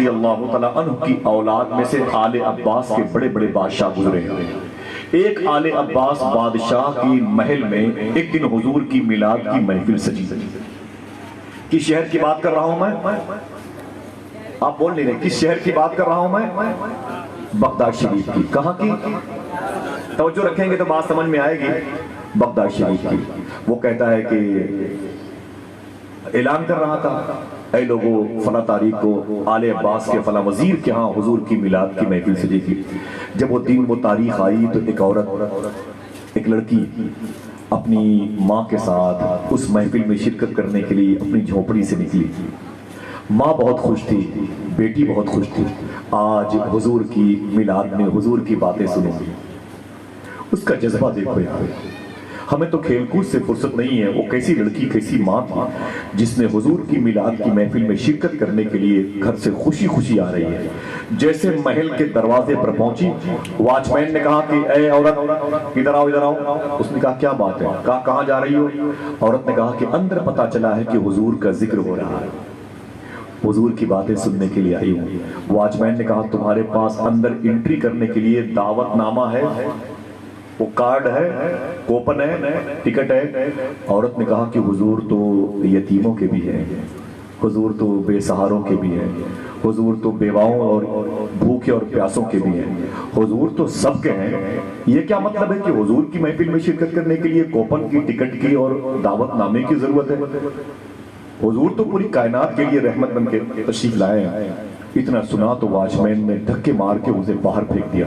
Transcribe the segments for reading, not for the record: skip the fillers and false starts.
رضی اللہ تعالیٰ عنہ کی اولاد میں سے آل عباس کے بڑے بڑے بادشاہ گزرے ہیں۔ ایک آل عباس بادشاہ کی محل میں ایک دن حضور کی میلاد کی محفل سجی۔ کس شہر کی بات کر رہا ہوں میں؟ آپ بول نہیں رہے، کس شہر کی بات کر رہا ہوں میں؟ بغداد شریف کی۔ کہاں کی؟ توجہ رکھیں گے تو بات سمجھ میں آئے گی۔ بغداد شریف کی۔ وہ کہتا ہے کہ اعلان کر رہا تھا، اے لوگوں فلاں تاریخ کو آل عباس کے فلاں وزیر کے ہاں حضور کی میلاد کی محفل سجے گی۔ جب وہ دن وہ تاریخ آئی تو ایک عورت، ایک لڑکی اپنی ماں کے ساتھ اس محفل میں شرکت کرنے کے لیے اپنی جھونپڑی سے نکلی۔ ماں بہت خوش تھی، بیٹی بہت خوش تھی، آج حضور کی میلاد میں حضور کی باتیں سنوں گی۔ اس کا جذبہ دیکھو یار، ہمیں تو کھیل کود سے فرصت نہیں ہے۔ وہ کیسی لڑکی، کیسی ماں تھی جس نے حضور کی میلاد کی محفل میں شرکت کرنے کے لیے گھر سے خوشی خوشی آ رہی ہے۔ جیسے محل کے دروازے پر پہنچی، واچ مین نے کہا کہ اے عورت ادھر آؤ ادھر آؤ۔ اس نے کہا کیا بات ہے؟ کہا کہاں جا رہی ہو؟ عورت نے کہا کہ اندر پتہ چلا ہے کہ حضور کا ذکر ہو رہا ہے، حضور کی باتیں سننے کے لیے آئی ہوں۔ واچ مین نے کہا تمہارے پاس اندر انٹری کرنے کے لیے دعوت نامہ ہے؟ وہ کارڈ ہے، کوپن ہے، ٹکٹ ہے؟ عورت نے کہا کہ حضور تو یتیموں کے بھی ہیں، حضور تو بے سہاروں کے بھی ہیں، حضور تو بیواؤں اور بھوکے اور پیاسوں کے بھی ہیں، حضور تو سب کے ہیں۔ یہ کیا مطلب ہے کہ حضور کی محفل میں شرکت کرنے کے لیے کوپن کی، ٹکٹ کی اور دعوت نامے کی ضرورت ہے؟ حضور تو پوری کائنات کے لیے رحمت بن کے تشریف لائے ہیں۔ اتنا سنا تو واچ مین نے دھکے مار کے اسے باہر پھینک دیا۔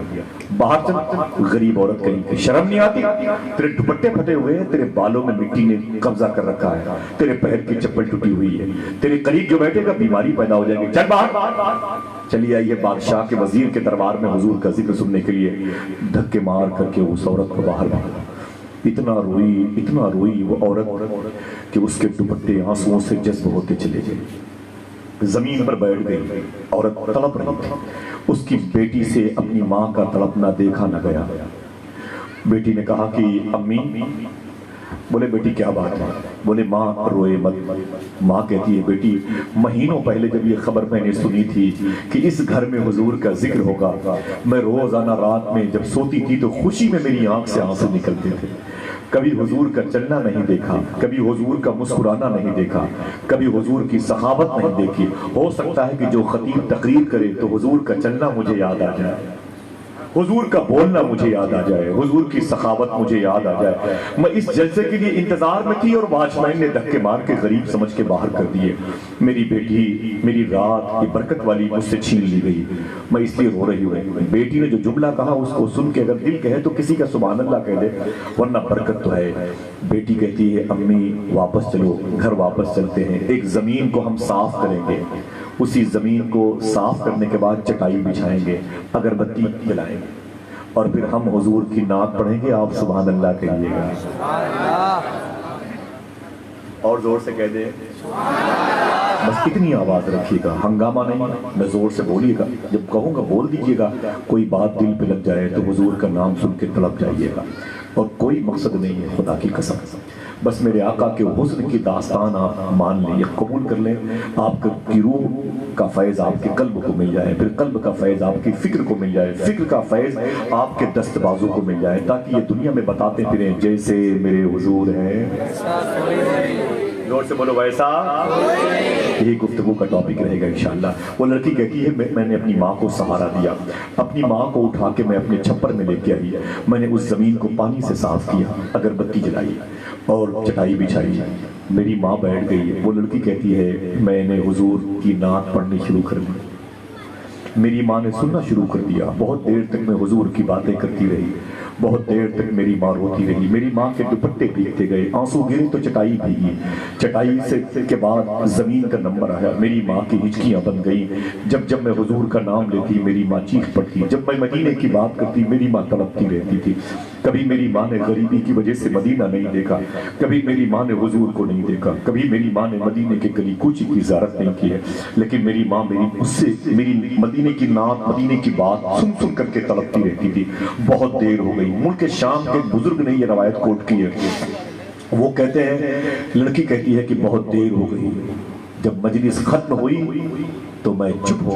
باہر چل، غریب عورت کہیں کہ شرم نہیں آتی؟ تیرے دوپٹے پھٹے ہوئے ہیں، تیرے بالوں میں مٹی نے قبضہ کر رکھا ہے، تیرے پیر کی چپل ٹوٹی ہوئی ہے، تیرے قریب جو بیٹھے گا بیماری پیدا ہو جائے گی، چل باہر۔ چلی آئیے بادشاہ کے وزیر کے دربار میں حضور کا ذکر سننے کے لیے، دھکے مار کر کے اس عورت کو باہر بھاگا۔ اتنا روئی وہ عورت کہ اس کے دوپٹے آنسوؤں سے جذب ہوتے چلے گئے۔ زمین پر بیٹھ گئی، عورت تڑپ رہی تھی۔ اس کی بیٹی سے اپنی ماں کا تڑپنا دیکھا نہ گیا۔ بیٹی نے کہا کہ امی، بولے بیٹی کیا بات ہے؟ بولے ماں روئے مت۔ ماں کہتی ہے بیٹی مہینوں پہلے جب یہ خبر میں نے سنی تھی کہ اس گھر میں حضور کا ذکر ہوگا، میں روزانہ رات میں جب سوتی تھی تو خوشی میں میری آنکھ سے آنسو نکلتے تھے۔ کبھی حضور کا چلنا نہیں دیکھا، کبھی حضور کا مسکرانا نہیں دیکھا، کبھی حضور کی سخاوت نہیں دیکھی۔ ہو سکتا ہے کہ جو خطیب تقریر کرے تو حضور کا چلنا مجھے یاد آ جائے، حضور کا بولنا مجھے یاد آ جائے، حضور کی سخاوت مجھے یاد آ جائے۔ میں اس جلسے کے لیے انتظار میں تھی اور واچ مین نے دھکے مار کے غریب سمجھ کے باہر کر دیے۔ میری بیٹی، میری رات یہ برکت والی مجھ سے چھین لی گئی، میں اس لیے رو رہی ہوں۔ بیٹی نے جو جملہ کہا اس کو سن کے اگر دل کہے تو کسی کا سبحان اللہ کہہ دے، ورنہ برکت تو ہے۔ بیٹی کہتی ہے امی واپس چلو، گھر واپس چلتے ہیں، ایک زمین کو ہم صاف کریں گے، اسی زمین کو صاف کرنے کے بعد چٹائی بچھائیں گے، اگربتی جلائیں گے اور پھر ہم حضور کی نعت پڑھیں گے، آپ سبحان اللہ کہیے گا۔ اور زور سے کہہ دے، بس اتنی آواز رکھیے گا، ہنگامہ نہیں، میں زور سے بولیے گا، جب کہوں گا بول دیجیے گا۔ کوئی بات دل پہ لگ جائے تو حضور کا نام سن کے تڑپ جائیے گا، اور کوئی مقصد نہیں ہے، خدا کی قسم۔ بس میرے آقا کے حسن کی داستان آپ مان لیں، یہ قبول کر لیں، آپ کی روح کا فیض آپ کے قلب کو مل جائے، پھر قلب کا فیض آپ کی فکر کو مل جائے، فکر کا فیض آپ کے دست بازو کو مل جائے، تاکہ یہ دنیا میں بتاتے پھریں جیسے میرے حضور ہیں۔ زور سے بولو ویسا۔ یہی گفتگو کا ٹاپک رہے گا انشاءاللہ۔ وہ لڑکی کہتی ہے میں نے اپنی ماں کو سہارا دیا، اپنی ماں کو اٹھا کے میں اپنے چھپر میں لے کے آئی، میں نے اس زمین کو پانی سے صاف کیا، اگربتی جلائی اور چٹائی بچھائی، میری ماں بیٹھ گئی۔ وہ لڑکی کہتی ہے میں نے حضور کی نعت پڑھنی شروع کر دی، میری ماں نے سننا شروع کر دیا، بہت دیر تک میں حضور کی باتیں کرتی رہی، بہت دیر تک میری ماں روتی رہی، میری ماں کے دوپٹے بھیگتے گئے، آنسو گرے تو چٹائی بھیگی، چٹائی سے کے بعد زمین کا نمبر آیا، میری ماں کی ہچکیاں بن گئی۔ جب میں حضور کا نام لیتی میری ماں چیخ پڑتی، جب میں مدینے کی بات کرتی میری ماں تڑپتی رہتی تھی۔ کبھی میری ماں نے غریبی کی وجہ سے مدینہ نہیں دیکھا، کبھی میری ماں نے حضور کو نہیں دیکھا، کبھی میری ماں نے مدینے کے گلی کوچی کی زیارت نہیں کی ہے، لیکن میری ماں میری مدینے کی نعت، مدینے کی بات سن کر کے تڑپتی رہتی تھی۔ بہت دیر ہو گئی۔ ملک شام کے بزرگ نے یہ روایت کوٹ کی ہے، وہ کہتے ہیں، لڑکی کہتی ہے کہ بہت دیر ہو گئی، جب مجلس ختم ہوئی تو میں چپ ہو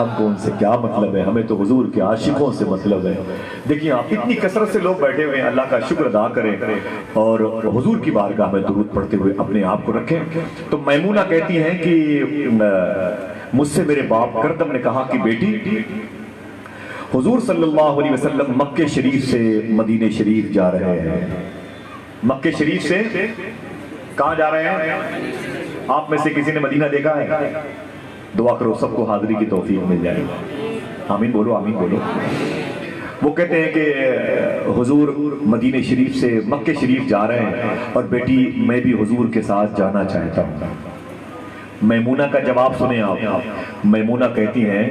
ہم کو ان سے کیا مطلب ہے، ہمیں تو حضور کے عاشقوں سے مطلب ہے۔ دیکھیں آپ اتنی کثرت سے لوگ بیٹھے ہوئے ہیں، اللہ کا شکر ادا کریں اور حضور کی بارگاہ میں درود پڑھتے ہوئے اپنے آپ کو رکھیں۔ تو میمونہ کہتی ہیں کہ مجھ سے میرے باپ کردم نے کہا کہ بیٹی، حضور صلی اللہ علیہ وسلم مکہ شریف سے مدینہ شریف جا رہے ہیں۔ مکہ شریف سے کہاں جا رہے ہیں؟ آپ میں سے کسی نے مدینہ دیکھا ہے؟ دعا کرو سب کو حاضری کی توفیق مل جائے۔ آمین بولو، آمین بولو۔ وہ کہتے ہیں کہ حضور مدینہ شریف سے مکہ شریف جا رہے ہیں اور بیٹی میں بھی حضور کے ساتھ جانا چاہتا ہوں۔ میمونہ کا جواب سنیں آپ۔ میمونہ کہتی ہیں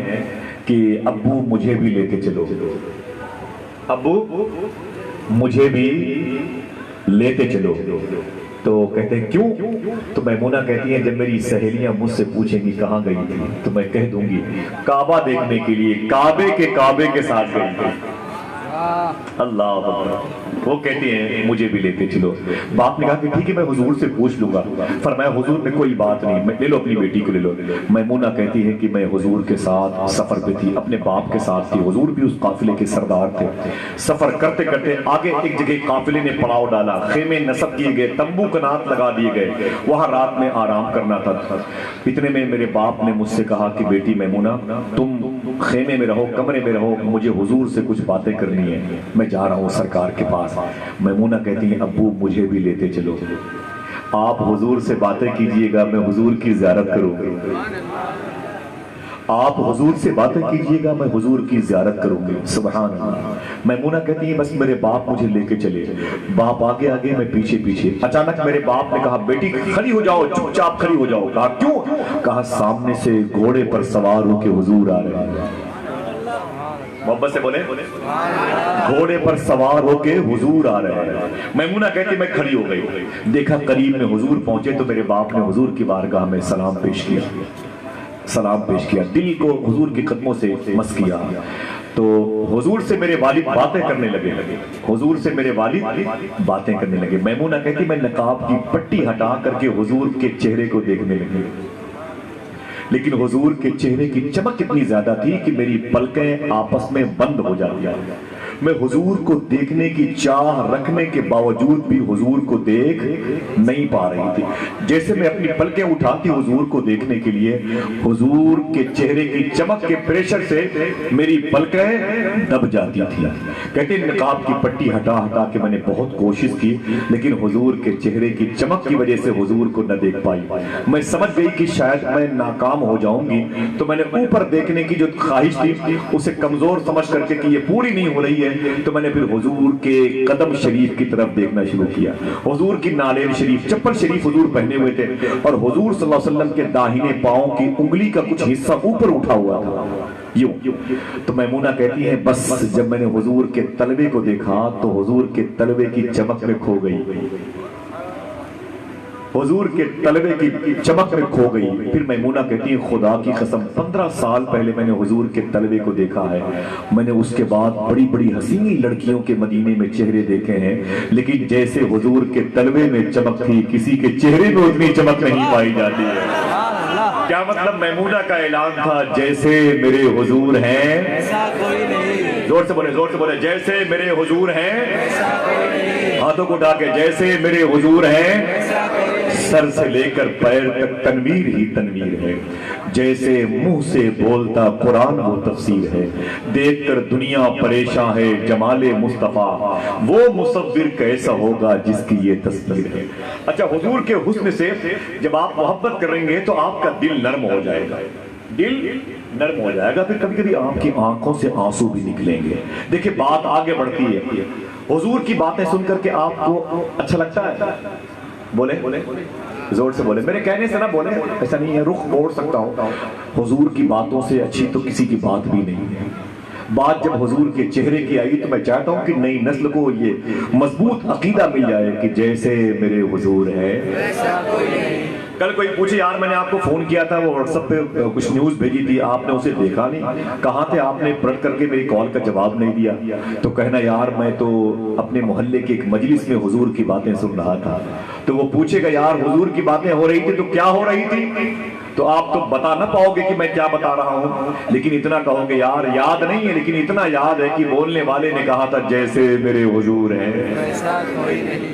کہ ابو مجھے بھی لے کے چلو، ابو مجھے بھی لیتے چلو۔ تو کہتے ہیں کیوں؟ تو میمونہ کہتی ہیں جب میری سہیلیاں مجھ سے پوچھیں گی کہاں گئی تھی تو میں کہہ دوں گی کعبہ دیکھنے کے لیے، کعبے کے ساتھ گئی تھی۔ اللہ اکبر۔ وہ کہتے ہیں مجھے بھی لیتے چلو۔ باپ نے کہا کہ ٹھیک ہے میں حضور سے پوچھ لوں گا۔ فرمایا حضور میں کوئی بات نہیں، لے لو اپنی بیٹی کو لے لو۔ میمونہ کہتی ہے کہ میں حضور کے ساتھ سفر پہ تھی، اپنے باپ کے ساتھ تھی، حضور بھی اس قافلے کے سردار تھے۔ سفر کرتے کرتے آگے ایک جگہ قافلے نے پڑاؤ ڈالا، خیمے نصب کیے گئے، تمبو کنات لگا دیے گئے، وہاں رات میں آرام کرنا تھا۔ اتنے میں میرے باپ نے مجھ سے کہا کہ بیٹی میمونہ تم خیمے میں رہو، کمرے میں رہو، مجھے حضور سے کچھ باتیں کرنی ہیں، میں جا رہا ہوں سرکار کے پاس۔ میمونہ کہتی ہیں ابو مجھے بھی لیتے چلو، آپ حضور سے باتیں کیجئے گا، میں حضور کی زیارت کروں گی۔ آپ حضور سے باتیں کیجئے گا، میں حضور کی زیارت کروں گی۔ سبحان اللہ۔ میمونہ کہتی ہے بس میرے باپ مجھے لے کے چلے، باپ آگے آگے میں پیچھے پیچھے۔ اچانک میرے باپ نے کہا بیٹی کھڑی ہو جاؤ، چپ چاپ کھڑی ہو جاؤ۔ کہا کیوں؟ کہا سامنے سے گھوڑے پر سوار ہو کے حضور آ رہے ہیں۔ محبت سے بولے، گھوڑے پر سوار ہو کے حضور آ رہے ہیں۔ میمونہ کہتی میں کھڑی ہو گئی، دیکھا قریب میں حضور پہنچے تو میرے باپ نے حضور کی بارگاہ میں سلام پیش کیا، سلام پیش کیا، دل کو حضور کے قدموں سے مس کیا۔ تو حضور سے میرے والد باتیں کرنے لگے، حضور سے میرے والد باتیں کرنے لگے۔ میمونہ کہتی میں نقاب کی پٹی ہٹا کر کے حضور کے چہرے کو دیکھنے لگی، لیکن حضور کے چہرے کی چمک اتنی زیادہ تھی کہ میری پلکیں آپس میں بند ہو جاتی ہیں۔ میں حضور کو دیکھنے کی چاہ رکھنے کے باوجود بھی حضور کو دیکھ نہیں پا رہی تھی۔ جیسے میں اپنی پلکیں اٹھاتی حضور کو دیکھنے کے لیے، حضور کے چہرے کی چمک کے پریشر سے میری پلکیں دب جاتی تھی۔ کہتے ہیں نقاب کی پٹی ہٹا ہٹا کے میں نے بہت کوشش کی، لیکن حضور کے چہرے کی چمک کی وجہ سے حضور کو نہ دیکھ پائی۔ میں سمجھ گئی کہ شاید میں ناکام ہو جاؤں گی، تو میں نے اوپر دیکھنے کی جو خواہش تھی اسے کمزور سمجھ کر کے کہ یہ پوری نہیں ہو رہی ہے، تو میں نے پھر حضور کے قدم شریف کی طرف دیکھنا شروع کیا۔ حضور کی نالین شریف، چپل شریف حضور پہنے ہوئے تھے، اور حضور صلی اللہ علیہ وسلم کے داہنے پاؤں کی انگلی کا کچھ حصہ اوپر اٹھا ہوا تھا یوں۔ تو میمونہ کہتی ہے بس جب میں نے حضور کے تلوے کو دیکھا تو حضور کے تلوے کی چمک میں کھو گئی، حضور کے تلوے کی چمک میں کھو گئی۔ پھر میمونہ کہتی ہے خدا کی قسم 15 سال پہلے میں نے حضور کے تلوے کو دیکھا ہے، میں نے اس کے بعد بڑی بڑی حسین لڑکیوں کے مدینے میں چہرے دیکھے ہیں، لیکن جیسے حضور کے تلوے میں چمک تھی کسی کے چہرے میں اتنی چمک نہیں پائی جاتی ہے۔ کیا مطلب میمونہ کا اعلان تھا جیسے میرے حضور ہیں ایسا کوئی نہیں۔ زور سے بولے، زور سے بولے، جیسے میرے حضور ہیں ایسا کوئی نہیں۔ ہاتھوں کو اٹھا کے جیسے میرے حضور ہیں سر سے لے کر پیر تک تنویر ہی تنویر ہے، جیسے منہ سے بولتا قرآن وہ تفسیر ہے، دیکھ کر دنیا پریشان ہے جمال مصطفیٰ، وہ مصور کیسا ہوگا جس کی یہ تصویر ہے۔ اچھا حضور کے حسن سے جب آپ محبت کریں گے تو آپ کا دل نرم ہو جائے گا، دل نرم ہو جائے گا، پھر کبھی کبھی آپ کی آنکھوں سے آنسو بھی نکلیں گے۔ دیکھیں بات آگے بڑھتی ہے، حضور کی باتیں سن کر کے آپ کو اچھا لگتا ہے؟ بولے زور سے بولے، میرے کہنے سے نہ بولے، ایسا نہیں ہے، رخ موڑ سکتا ہوں۔ حضور کی باتوں سے اچھی تو کسی کی بات بھی نہیں ہے۔ بات جب حضور کے چہرے کی آئی تو میں چاہتا ہوں کہ نئی نسل کو یہ مضبوط عقیدہ مل جائے کہ جیسے میرے حضور ہے ایسا کوئی نہیں۔ کل کوئی پوچھے یار میں نے آپ کو فون کیا تھا، وہ واٹس ایپ پہ کچھ نیوز بھیجی تھی، آپ نے اسے دیکھا نہیں، کہاں تھے آپ نے پرکھ کر کے میری کال کا جواب نہیں دیا؟ تو کہنا یار میں تو اپنے محلے کے ایک مجلس میں حضور کی باتیں سن رہا تھا۔ تو وہ پوچھے گا یار حضور کی باتیں ہو رہی تھی تو کیا ہو رہی تھی؟ تو آپ تو بتا نہ پاؤ گے کہ میں کیا بتا رہا ہوں، لیکن اتنا کہو گے یار یاد نہیں ہے، لیکن اتنا یاد ہے کہ بولنے والے نے کہا تھا جیسے میرے حضور ہیں،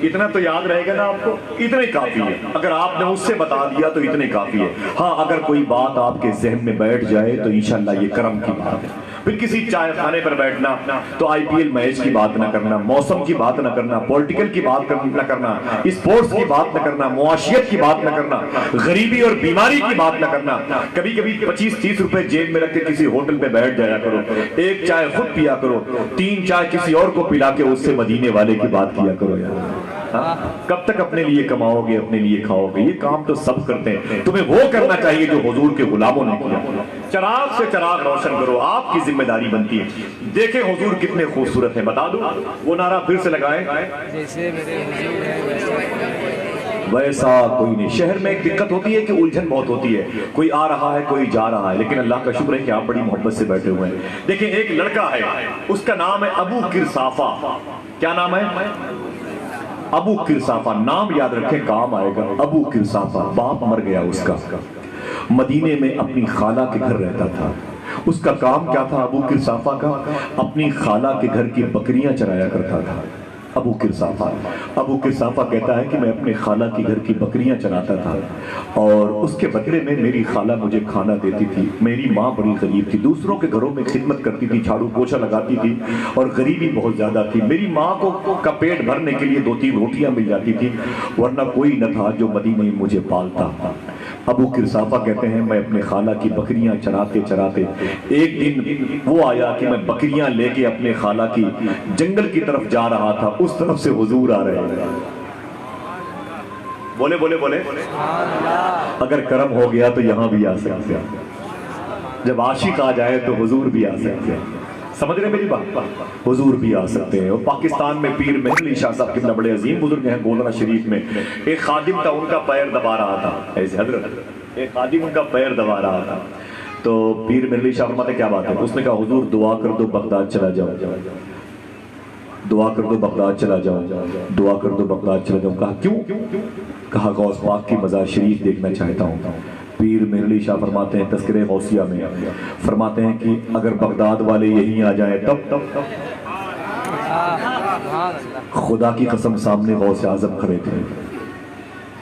اتنا تو یاد رہے گا نا آپ کو، اتنا ہی کافی ہے۔ اگر آپ نے اس سے بتا دیا تو اتنا ہی کافی ہے۔ ہاں اگر کوئی بات آپ کے ذہن میں بیٹھ جائے تو انشاءاللہ یہ کرم کی بات ہے۔ پھر کسی چائے خانے پر بیٹھنا تو آئی پی ایل میچ کی بات نہ کرنا، موسم کی بات نہ کرنا، پولیٹیکل کی بات نہ کرنا، اسپورٹس کی بات نہ کرنا، معاشیت کی بات نہ کرنا، غریبی اور بیماری کی بات نہ کرنا۔ کبھی کبھی 25-30 روپے جیب میں رکھ کے کسی ہوٹل پہ بیٹھ جایا کرو، ایک چائے خود پیا کرو، 3 چائے کسی اور کو پلا کے اس سے مدینے والے کی بات کیا کرو یار۔ کب تک اپنے لیے کماؤ گے، اپنے لیے کھاؤ گے؟ یہ کام تو سب کرتے ہیں، تمہیں وہ کرنا چاہیے جو حضور کے غلاموں نے کیا۔ چراغ سے چراغ روشن کرو، آپ کی ذمہ داری بنتی ہے۔ دیکھیں حضور کتنے خوبصورت ہیں، بتا دوں وہ نعرہ پھر سے لگائیں، جیسے میرے حضور ہیں ویسا کوئی نہیں۔ شہر میں ایک دقت ہوتی ہے کہ الجھن بہت ہوتی ہے، کوئی آ رہا ہے کوئی جا رہا ہے، لیکن اللہ کا شکر ہے کہ آپ بڑی محبت سے بیٹھے ہوئے ہیں۔ دیکھیں ایک لڑکا ہے، اس کا نام ہے ابو کرسافہ۔ کیا نام ہے؟ ابو کرسافہ۔ نام یاد رکھیں، کام آئے گا۔ ابو کرسافہ، باپ مر گیا اس کا، مدینے میں اپنی خالہ کے گھر رہتا تھا۔ اس کا کام کیا تھا ابو کرسافہ کا؟ اپنی خالہ کے گھر کی بکریاں چرایا کرتا تھا۔ ابو کرسافہ کہتا ہے کہ میں اپنے خالہ کی گھر کی بکریاں چراتا تھا اور اس کے بدلے میں میری خالہ مجھے کھانا دیتی تھی۔ میری ماں بڑی غریب تھی، دوسروں کے گھروں میں خدمت کرتی تھی، جھاڑو پوچھا لگاتی تھی اور غریبی بہت زیادہ تھی۔ میری ماں کا پیٹ بھرنے کے لیے 2-3 روٹیاں مل جاتی تھی، ورنہ کوئی نہ تھا جو مدینے میں مجھے پالتا۔ ابو کرسافہ کہتے ہیں میں اپنے خالہ کی بکریاں چراتے چراتے ایک دن وہ آیا کہ میں بکریاں لے کے اپنے خالہ کی جنگل کی طرف جا رہا تھا، اس طرف سے حضور آ رہے ہیں۔ بولے بولے بولے، اگر کرم ہو گیا تو یہاں بھی آ سکتے ہیں، جب عاشق آ جائے تو حضور بھی آ سکتے ہیں۔ سمجھ رہے میری بات؟ حضور بھی آ سکتے ہیں۔ اور پاکستان میں پیر مہر علی شاہ صاحب کتنا بڑے عظیم بزرگ ہیں، گولڑا شریف میں ایک خادم تھا، ان کا پیر دبا رہا تھا، ایسے حضرت ایک خادم ان کا پیر دبا رہا تھا، تو پیر مہر علی شاہ فرماتے کیا بات ہے؟ اس نے کہا حضور دعا کر دو بغداد چلا جاؤ، دعا کر دو بغداد چلا جاؤ، دعا کر دو بغداد چلا جاؤ۔ کہا کیوں؟ کہا غوث پاک کی مزار شریف دیکھنا چاہتا ہوں۔ پیر مہر علی شاہ فرماتے ہیں تذکرہ غوثیہ میں، فرماتے ہیں کہ اگر بغداد والے یہیں آ جائیں تب خدا کی قسم سامنے غوث اعظم کھڑے تھے۔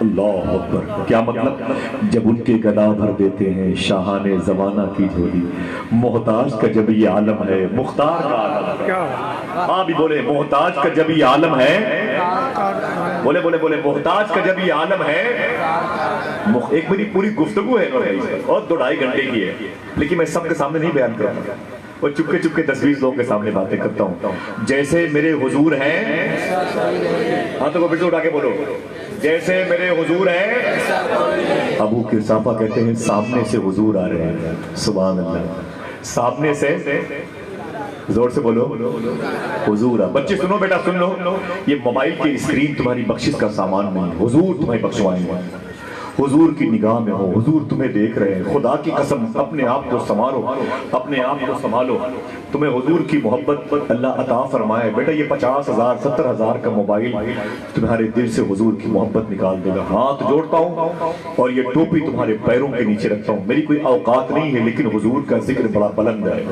اللہ اکبر! کیا مطلب؟ جب ان کے گدا بھر دیتے ہیں شاہان زمانہ کی جھولی، محتاج کا جب یہ عالم ہے مختار کا عالم۔ ہاں بھی بولے محتاج کا جب یہ عالم ہے، بولے بولے بولے محتاج کا جب یہ عالم ہے۔ ایک میری پوری گفتگو ہے اور 2-2.5 گھنٹے کی ہے، لیکن میں سب کے سامنے نہیں بیان کرتا اور چپکے چپکے 10-20 لوگوں کے سامنے باتیں کرتا ہوں۔ جیسے میرے حضور ہیں، ہاتھوں کو پھر سے اٹھا کے بولو، جیسے میرے حضور ہیں۔ ابو کرسافہ کہتے ہیں سامنے سے حضور آ رہے ہیں، سبحان اللہ، سامنے سے، زور سے بولو حضور آ۔ بچے سنو بیٹا، سن لو، یہ موبائل کی اسکرین تمہاری بخشش کا سامان نہیں، حضور تمہیں بخشوائیں گے، حضور کی نگاہ میں ہو، حضور تمہیں دیکھ رہے ہیں۔ خدا کی قسم اپنے آپ کو سنبھالو، اپنے آپ کو سنبھالو، تمہیں حضور کی محبت اللہ عطا فرمائے۔ بیٹا یہ 50,000 70,000 کا موبائل تمہارے دل سے حضور کی محبت نکال دے گا۔ ہاتھ جوڑتا ہوں اور یہ ٹوپی تمہارے پیروں کے نیچے رکھتا ہوں، میری کوئی اوقات نہیں ہے، لیکن حضور کا ذکر بڑا بلند ہے۔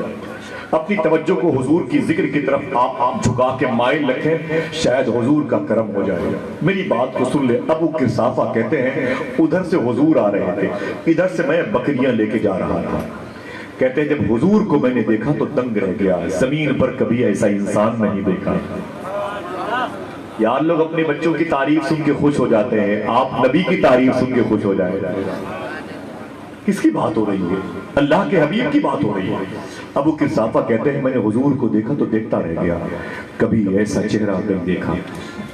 اپنی توجہ کو حضور کی ذکر کی طرف آپ جھکا کے مائل رکھیں، شاید حضور کا کرم ہو جائے گا۔ میری بات کو سن لے، ابو کرسافہ کہتے ہیں ادھر سے حضور آ رہے تھے، ادھر سے میں بکریاں لے کے جا رہا تھا۔ کہتے ہیں جب حضور کو میں نے دیکھا تو دنگ رہ گیا، زمین پر کبھی ایسا انسان نہیں دیکھا۔ یار لوگ اپنے بچوں کی تعریف سن کے خوش ہو جاتے ہیں، آپ نبی کی تعریف سن کے خوش ہو جائے۔ کس کی بات ہو رہی ہے؟ اللہ کے حبیب کی بات ہو رہی ہے۔ ابو کرسافہ کہتے ہیں میں نے حضور کو دیکھا تو دیکھتا رہ گیا، کبھی ایسا چہرہ نہیں دیکھا،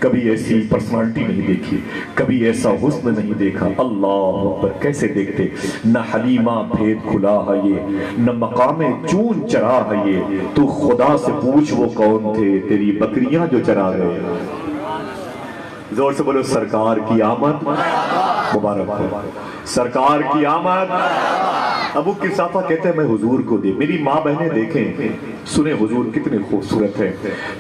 کبھی ایسی پرسنالٹی نہیں دیکھی، کبھی ایسا حسن نہیں دیکھا۔ اللہ اکبر! کیسے دیکھتے؟ نہ حلیمہ بھید کھلا ہے یہ، نہ مقام چون چرا ہے یہ، تو خدا سے پوچھ وہ کون تھے تیری بکریاں جو چرا گئے۔ زور سے بولو سرکار کی آمد مبارک ہو، سرکار کی آمد۔ ابو قرصافہ کہتے ہیں میں حضور کو میری ماں بہنیں دیکھیں سنیں حضور کتنے خوبصورت ہیں.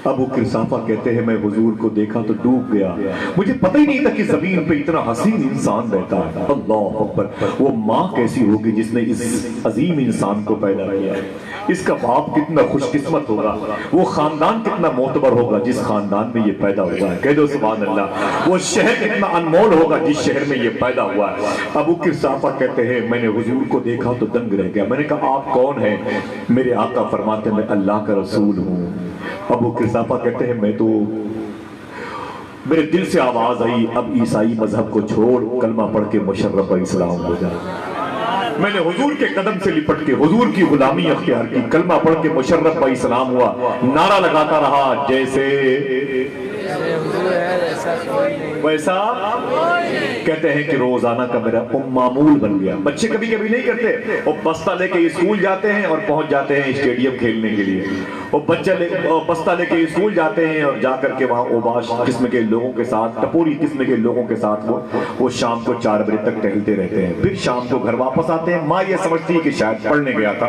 ابو قرصافہ کہتے ہیں میں حضور کو دیکھا تو ڈوب گیا, مجھے پتہ ہی نہیں تھا کہ زمین پہ اتنا حسین انسان رہتا ہے. اللہ اکبر. وہ ماں کیسی ہوگی جس نے اس عظیم انسان کو پیدا کیا ہے, اس کا باپ کتنا خوش قسمت ہوگا, وہ خاندان کتنا معتبر ہوگا جس خاندان میں یہ پیدا ہوا ہے. کہہ دو سبحان اللہ. وہ شہر کتنا انمول ہوگا جس شہر میں یہ پیدا ہوا ہے. ابو قرصافہ کہتے ہیں میں نے حضور کو دیکھا تو دنگ رہ گیا. میں نے کہا آپ کون ہیں؟ میرے آقا فرماتے ہیں میں اللہ کا رسول ہوں. ابو قرصافہ کہتے ہیں میں تو میرے دل سے آواز آئی اب عیسائی مذہب کو چھوڑ کلمہ پڑھ کے مشرف اسلام ہو جا. میں نے حضور کے قدم سے لپٹ کے حضور کی غلامی اختیار کی, کلمہ پڑھ کے مشرف اسلام ہوا. نعرہ لگاتا رہا جیسے ویسا. کہتے ہیں کہ روزانہ کا میرا معمول بن گیا. بچے کبھی کبھی نہیں کرتے, وہ بستہ لے کے اسکول جاتے ہیں اور پہنچ جاتے ہیں اسٹیڈیم کھیلنے کے لیے. وہ بستہ لے کے اسکول جاتے ہیں اور جا کر کے وہاں اوباش قسم کے لوگوں کے ساتھ, ٹپوری قسم کے لوگوں کے ساتھ وہ شام کو 4 بجے تک ٹہلتے رہتے ہیں. پھر شام کو گھر واپس آتے ہیں. ماں یہ سمجھتی ہے کہ شاید پڑھنے گیا تھا.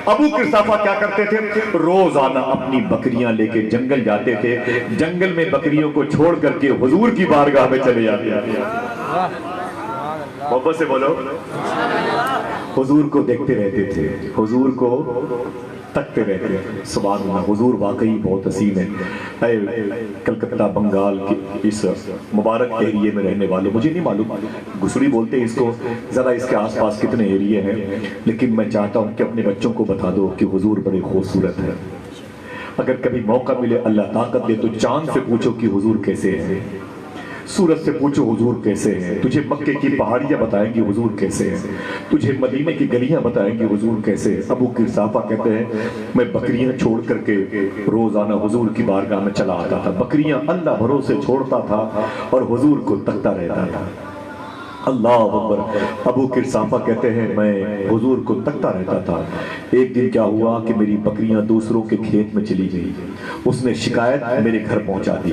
ابو قرصافہ کیا کرتے تھے؟ روزانہ اپنی بکریاں لے کے جنگل جاتے تھے. جنگل میں بکریوں کو چھوڑ کر کے حضور کی بارگاہ میں چلے جاتے ہیں. محبت سے بولو. حضور کو دیکھتے رہتے تھے, حضور کو تکتے رہتے ہیں. سبحان اللہ. حضور واقعی بہت حسین ہے. کلکتہ بنگال کے اس مبارک ایریے میں رہنے والوں, مجھے نہیں معلوم گسڑی بولتے ہیں اس کو, ذرا اس کے آس پاس کتنے ایریے ہیں, لیکن میں چاہتا ہوں کہ اپنے بچوں کو بتا دو کہ حضور بڑے خوبصورت ہے. اگر کبھی موقع ملے اللہ طاقت دے تو چاند سے پوچھو کہ حضور کیسے ہیں, سورج سے پوچھو حضور کیسے ہیں, تجھے مکے کی پہاڑیاں بتائیں گی حضور کیسے ہیں, تجھے مدینے کی گلیاں بتائیں گی حضور کیسے ہیں. ابو قرصافہ کہتے ہیں میں بکریاں چھوڑ کر کے روزانہ حضور کی بارگاہ میں چلا آتا تھا. بکریاں اللہ بھروسے چھوڑتا تھا اور حضور کو تکتا رہتا تھا. اللہ اکبر. ابو قرصافہ کہتے ہیں میں حضور کو تکتا رہتا تھا. ایک دن کیا ہوا کہ میری بکریاں دوسروں کے کھیت میں چلی گئی. اس نے شکایت میرے گھر پہنچا دی.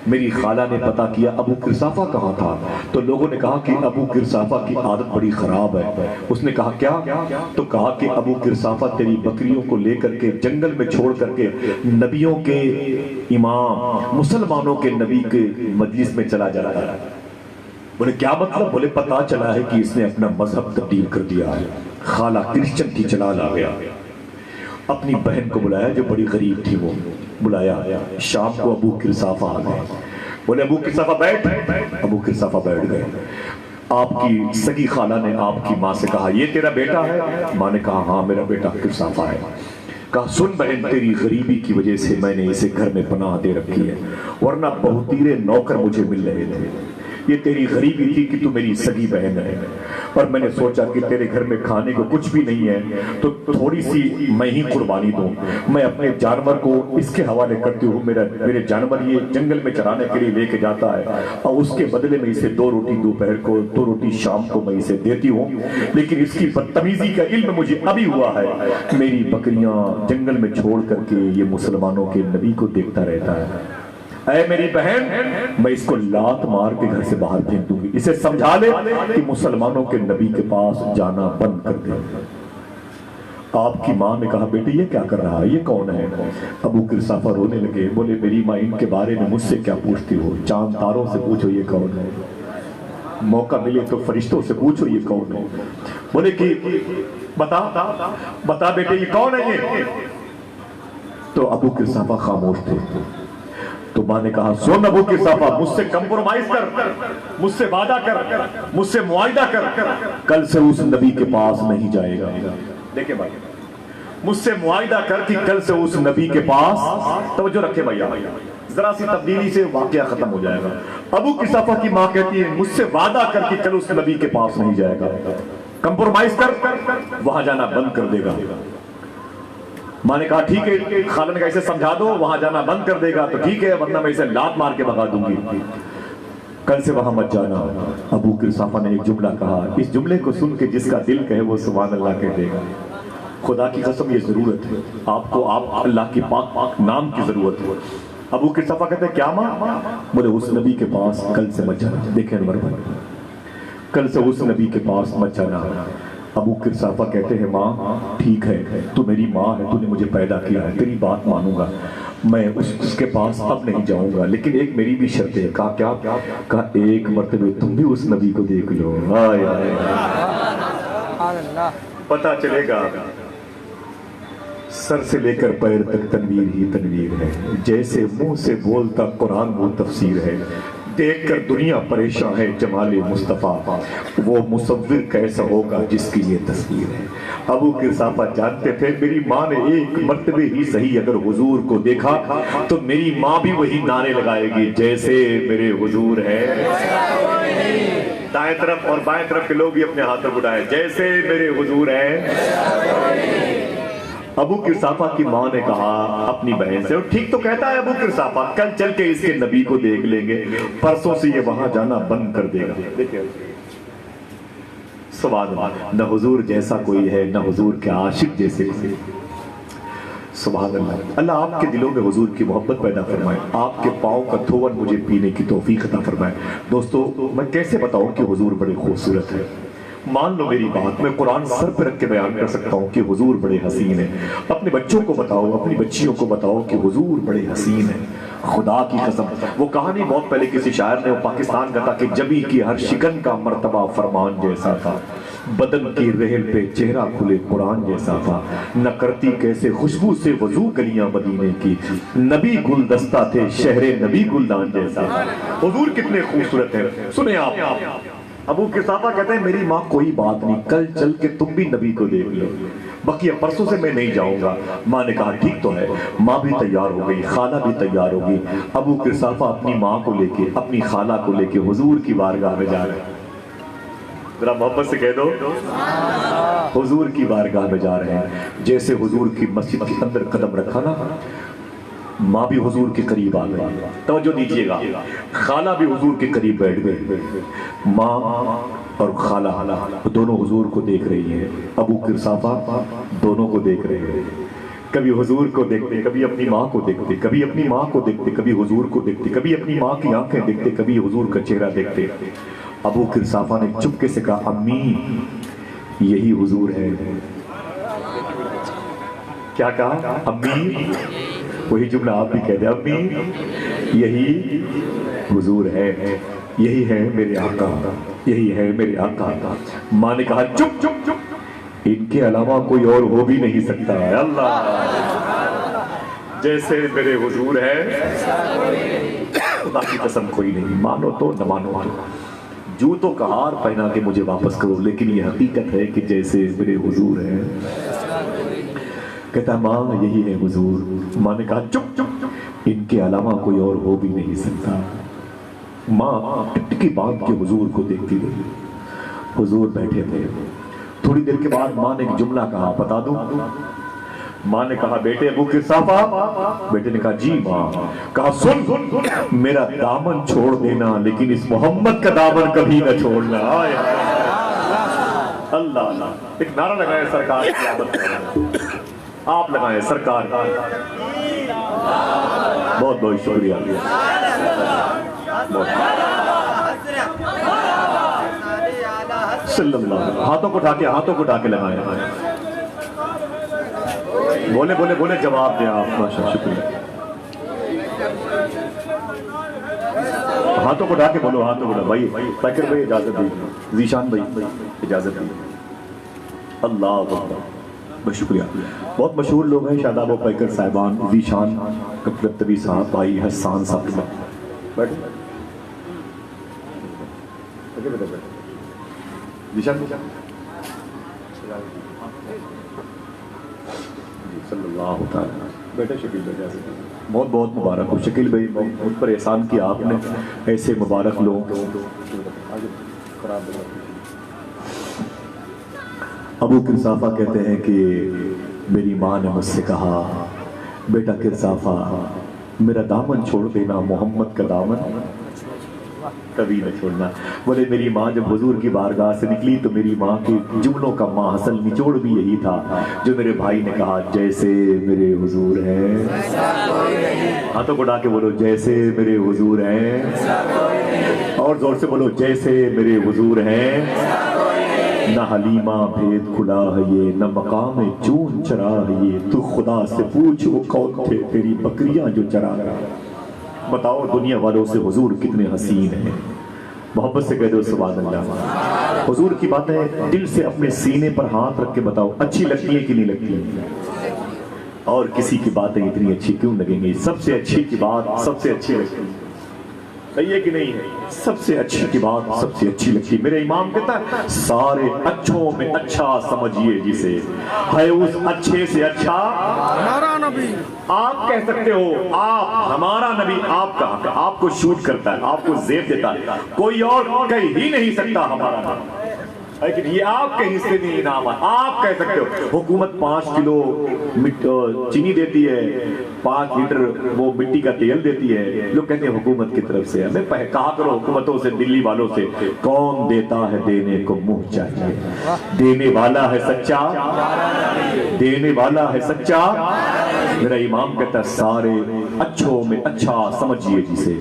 میری خالہ نے پتا کیا ابو قرصافہ کہاں تھا, تو لوگوں نے کہا کہ ابو قرصافہ کی عادت بڑی خراب ہے. اس نے کہا کیا؟ تو کہا کہ ابو قرصافہ تیری بکریوں کو لے کر کے جنگل میں چھوڑ کر کے نبیوں کے امام مسلمانوں کے نبی کے مجلس میں چلا جا رہا ہے. بولے کیا مطلب؟ بولے پتا چلا ہے کہ اس نے اپنا مذہب تبدیل کر دیا ہے. خالہ کرسچن کی چلا لا گیا. اپنی بہن کو بلایا جو بڑی غریب تھی, وہ بلایا. شام کو ابو قرصافہ آ گئے. بولے ابو قرصافہ بیٹھ. ابو قرصافہ بیٹھ گئے. آپ کی سگی خالہ نے آپ کی ماں سے کہا یہ تیرا بیٹا ہے؟ ماں نے کہا ہاں میرا بیٹا قرصافہ ہے. کہا سن بہن, تیری غریبی کی وجہ سے میں نے اسے گھر میں پناہ دے رکھی ہے, ورنہ بہتیرے نوکر مجھے مل رہے تھے. یہ تیری غریبی تھی کہ تو میری سگی بہن ہے, اور میں نے سوچا کہ تیرے گھر میں کھانے کو کچھ بھی نہیں ہے تو تھوڑی سی میں ہی قربانی دوں. میں اپنے جانور کو اس کے حوالے کرتی ہوں. میرے جانور یہ جنگل میں چرانے کے لیے لے کے جاتا ہے, اور اس کے بدلے میں اسے 2 روٹی دوپہر کو 2 روٹی شام کو میں اسے دیتی ہوں. لیکن اس کی بدتمیزی کا علم مجھے ابھی ہوا ہے. میری بکریاں جنگل میں چھوڑ کر کے یہ مسلمانوں کے نبی کو دیکھتا رہتا ہے. اے میری بہن, میں اس کو لات مار کے گھر سے باہر پھینک دوں گی. اسے سمجھا لے کہ مسلمانوں کے نبی کے پاس جانا بند کر دے. آپ کی ماں نے کہا بیٹی یہ کیا کر رہا ہے, یہ کون ہے؟ ابو قرصافہ رونے لگے. بولے میری ماں ان کے بارے میں مجھ سے کیا پوچھتی ہو, چاند تاروں سے پوچھو یہ کون ہے, موقع ملے تو فرشتوں سے پوچھو یہ کون ہے. بولے کہ بتا بیٹے یہ کون ہے یہ؟ تو ابو قرصافہ خاموش تھے. تو ماں نے کہا سن ابو قرصافہ, مجھ سے کمپرومائز کر, مجھ سے وعدہ کر, مجھ سے معاہدہ کر, کل سے اس نبی کے پاس نہیں جائے گا. دیکھیں بھائی, مجھ سے معاہدہ کر کہ کل سے اس نبی کے پاس, توجہ رکھے بھائی, ذرا سی تبدیلی سے واقعہ ختم ہو جائے گا. ابو قرصافہ کی ماں کہتی ہے مجھ سے وعدہ کر کہ کل اس نبی کے پاس نہیں جائے گا, کمپرومائز کر, وہاں جانا بند کر دے گا. ماں نے کہا ٹھیک ہے. خالہ نے کہا اسے سمجھا دو وہاں جانا بند کر دے گا تو ٹھیک ہے, ورنہ میں اسے لات مار کے بھگا دوں گی, کل سے وہاں مت جانا. ابو قرصافہ نے ایک جملہ کہا, اس جملے کو سن کے جس کا دل کہے وہ سبحان اللہ کہہ دے گا. خدا کی قسم یہ ضرورت ہے آپ کو, آپ اللہ کی پاک نام کی ضرورت ہے. ابو قرصافہ کہتے ہیں کیا ماں؟ بولے اس نبی کے پاس کل سے مت جانا. دیکھیں انور بھائی, کل سے اس نبی کے پاس مت جانا. ابو قرصافہ کہتے ہیں ماں ٹھیک ہے تو میری ماں ہے، تو نے مجھے پیدا کیا ہے، تیری بات مانوں گا، میں اس کے پاس اب نہیں جاؤں گا، لیکن ایک میری بھی شرط ہے۔ کہا کیا؟ کہا ایک مرتبہ تم بھی اس نبی کو دیکھ لو۔ ہائے ہائے پتہ چلے گا سر سے لے کر پیر تک تنویر ہی تنویر ہے، جیسے منہ سے بولتا قرآن وہ تفسیر ہے، دیکھ کر دنیا پریشان ہے جمال مصطفیٰ، وہ مصور کیسا ہوگا جس کی یہ تصویر ہے۔ ابو قرصافہ جانتے تھے میری ماں نے ایک مرتبہ ہی صحیح اگر حضور کو دیکھا تو میری ماں بھی وہی نعرے لگائے گی جیسے میرے حضور ہے۔ دائیں طرف اور بائیں طرف کے لوگ بھی اپنے ہاتھوں اٹھائے جیسے میرے حضور ہے۔ ابو قرصافہ کی ماں نے کہا اپنی بہن سے، اور ٹھیک تو کہتا ہے ابو قرصافہ، کل چل کے اس کے نبی کو دیکھ لیں گے، پرسوں سے یہ وہاں جانا بند کر دے گا۔ سبحان اللہ، نہ حضور جیسا کوئی ہے، نہ حضور کے عاشق جیسے کوئی۔ سبحان اللہ، اللہ آپ کے دلوں میں حضور کی محبت پیدا فرمائے، آپ کے پاؤں کا دھون مجھے پینے کی توفیق عطا فرمائے۔ دوستو میں کیسے بتاؤں کہ حضور بڑے خوبصورت ہے؟ مان لو میری بات، میں قرآن سر پہ رکھ کے بیان کر سکتا ہوں کہ حضور بڑے حسین ہیں۔ اپنے بچوں کو بتاؤ، اپنی بچیوں کو بتاؤ کہ حضور بڑے حسین ہیں۔ خدا کی قسم، وہ کہانی بہت پہلے کسی شاعر نے پاکستان کا تھا کہ جبی کی ہر شکن کا مرتبہ فرمان جیسا تھا، بدن کی رحل پہ چہرہ کھلے قرآن جیسا تھا، نہ کرتی کیسے خوشبو سے وضو گلیاں مدینے کی، نبی گلدستہ تھے شہر نبی گلدان جیسا تھا۔ حضور کتنے خوبصورت ہیں، سنیں آپ۔ ابو قرصافہ کہتے ہیں میری ماں کوئی بات نہیں، کل چل کے تم بھی نبی کو دیکھ لو، بقیہ پرسوں سے میں نہیں جاؤں گا۔ ماں نے کہا ٹھیک تو ہے۔ ماں بھی تیار ہو گئی، خالہ بھی تیار ہو گئی۔ ابو قرصافہ اپنی ماں کو لے کے، اپنی خالہ کو لے کے حضور کی بارگاہ میں جا رہے ہیں۔ ذرا محبت سے کہہ دو، حضور کی بارگاہ میں جا رہے ہیں۔ جیسے حضور کی مسجد کے اندر قدم رکھا نا، ماں بھی حضور کے قریب آ گئی۔ توجہ دیجئے گا، خالہ بھی حضور کے قریب بیٹھ گئی۔ ماں اور خالہ دونوں حضور کو دیکھ رہی ہیں، ابو قرصافہ دونوں کو دیکھ رہے ہیں۔ کبھی حضور کو دیکھتے، کبھی اپنی ماں کو دیکھتے، کبھی اپنی ماں کو دیکھتے، کبھی حضور کو دیکھتے، کبھی اپنی ماں کی آنکھیں دیکھتے، کبھی حضور کا چہرہ دیکھتے۔ ابو قرصافہ نے چپکے سے کہا امی یہی حضور ہے۔ کیا کہا؟ امی، وہی جملہ آپ بھی کہہ دیں، امی یہی حضور ہے، یہی ہے میرے آقا، یہی ہے میرے آقا۔ ماں نے کہا چپ چپ چپ، ان کے علاوہ کوئی اور ہو بھی نہیں سکتا ہے۔ اللہ، جیسے میرے حضور ہے باقی قسم کوئی نہیں، مانو تو نہ مانو جوتوں کا ہار پہنا کے مجھے واپس کرو، لیکن یہ حقیقت ہے کہ جیسے میرے حضور ہے۔ کہتا ماں یہی ہے حضور۔ ماں نے کہا چپ چپ چپ، ان کے علاوہ کوئی اور ہو بھی نہیں سکتا۔ ماں ٹکٹکی باندھ کے حضور کو دیکھتی رہی۔ حضور بیٹھے تھے، تھوڑی دیر کے بعد ماں نے ایک جملہ کہا، بتا دوں؟ ماں نے کہا بیٹے ابو قرصافہ، بیٹے نے کہا جی ماں۔ کہا سن، میرا دامن چھوڑ دینا لیکن اس محمد کا دامن کبھی نہ چھوڑنا۔ اللہ اللہ، ایک نعرہ لگائے سرکار کی عادت کرنا، آپ لگائیں سرکار۔ بہت بہت شکریہ، صلی اللہ علیہ وسلم۔ ہاتھوں کو اٹھا کے لگائیں، بولے بولے بولے، جواب دیں آپ۔ ماشاء اللہ، شکریہ۔ ہاتھوں کو اٹھا کے بولو، ہاتھوں کو اٹھا۔ بھائی پیکر بھائی اجازت دیجیے، ذیشان بھائی اجازت دیجیے۔ اللہ اکبر، بہت شکریہ۔ بہت مشہور لوگ ہیں، شاداب و پیکر صاحبان، ذیشان کپلتوی صاحب، بھائی حسان صاحب۔ بیٹھے ذیشان صلی اللہ تعالیٰ، بیٹے شکیل بھائی بہت بہت مبارک ہو۔ شکیل بھائی مجھ پر احسان کیا آپ نے، ایسے مبارک لوگ۔ ابو قرصافہ کہتے ہیں کہ میری ماں نے مجھ سے کہا بیٹا قرصافہ میرا دامن چھوڑ دینا، محمد کا دامن کبھی نہ چھوڑنا۔ بولے میری ماں جب حضور کی بارگاہ سے نکلی تو میری ماں کے جملوں کا ماحصل نچوڑ بھی یہی تھا جو میرے بھائی نے کہا، جیسے میرے حضور ہیں۔ ہاتھوں کو اٹھا کے بولو، جیسے میرے حضور ہیں۔ اور زور سے بولو، جیسے میرے حضور ہیں۔ نہ حلیمہ بھید کھلا ہے یہ، نہ مقام چون چرا ہے یہ، تو خدا سے پوچھ وہ کون تھے تیری بکریاں جو چرا رہا۔ بتاؤ دنیا والوں سے حضور کتنے حسین ہیں، محبت سے کہہ دو سبحان اللہ۔ حضور کی باتیں دل سے اپنے سینے پر ہاتھ رکھ کے بتاؤ، اچھی لگتی ہیں کہ نہیں لگتی ہیں؟ اور کسی کی باتیں اتنی اچھی کیوں لگیں گی؟ سب سے اچھی کی بات سب سے اچھی لگتی ہے، صحیح ہے کہ نہیں ہے؟ سب سے اچھی کی بات سب سے اچھی لگتی ہے۔ میرے امام کہتا ہے سارے اچھوں میں اچھا سمجھیے جسے، ہے اس اچھے سے اچھا ہمارا نبی۔ آپ کہہ سکتے ہو آپ ہمارا نبی، آپ کا آپ کو شوٹ کرتا ہے، آپ کو زیب دیتا ہے، کوئی اور کہہ ہی نہیں سکتا ہمارا نبی، لیکن یہ آپ کے حصے نہیں انعام ہے۔ آپ کہہ سکتے ہو حکومت 5 کلو چینی دیتی ہے، 5 لیٹر وہ مٹی کا تیل دیتی ہے، لوگ کہتے ہیں حکومت کی طرف سے۔ ہمیں کہا کرو حکومتوں سے، دلی والوں سے، کون دیتا ہے دینے کو منہ چاہیے، دینے والا ہے سچا، دینے والا ہے سچا۔ میرا امام کہتا ہے سارے اچھوں میں اچھا سمجھیے جسے،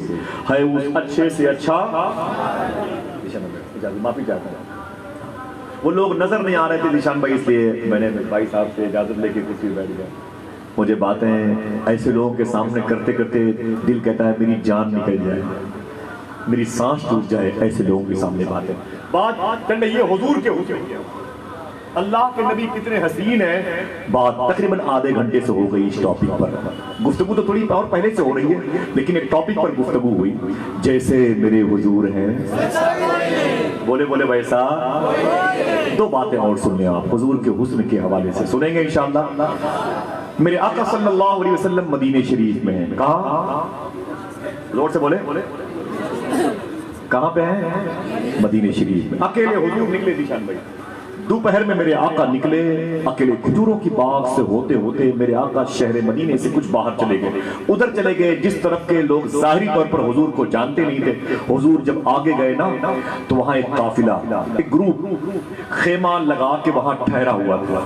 ہے اس اچھے سے اچھا۔ معافی چاہتا ہوں، وہ لوگ نظر نہیں آ رہے تھے ذیشان بھائی، اس لیے میں نے بھائی صاحب سے اجازت لے کے کرسی پہ بیٹھ گیا۔ مجھے باتیں ایسے لوگوں کے سامنے کرتے کرتے دل کہتا ہے میری جان نکل جائے، میری سانس ٹوٹ جائے، ایسے لوگوں کے سامنے بات چل رہی ہے حضور کے حسن۔ اللہ کے نبی کتنے حسین ہیں، بات تقریباً آدھے گھنٹے سے ہو گئی اس ٹاپک پر۔ گفتگو تو تھوڑی اور پہلے سے ہو رہی ہے، لیکن ایک ٹاپک پر گفتگو ہوئی، جیسے میرے حضور ہیں بولے بولے ویسا۔ 2 باتیں اور سنیں آپ حضور کے حسن کے حوالے سے، سنیں گے انشاءاللہ۔ میرے آقا صلی اللہ علیہ وسلم مدینہ شریف میں ہیں، کہاں؟ زور سے بولے، کہاں پہ ہیں؟ مدینہ شریف میں۔ اکیلے حضور نکلے ذیشان بھائی، دوپہر میں میرے آقا نکلے اکیلے، کھجوروں کی باغ سے ہوتے ہوتے میرے آقا شہر مدینے سے کچھ باہر چلے گئے، ادھر چلے گئے جس طرف کے لوگ ظاہری طور پر حضور کو جانتے نہیں تھے۔ حضور جب آگے گئے نا تو وہاں ایک قافلہ، ایک گروپ خیمہ لگا کے وہاں ٹھہرا ہوا تھا۔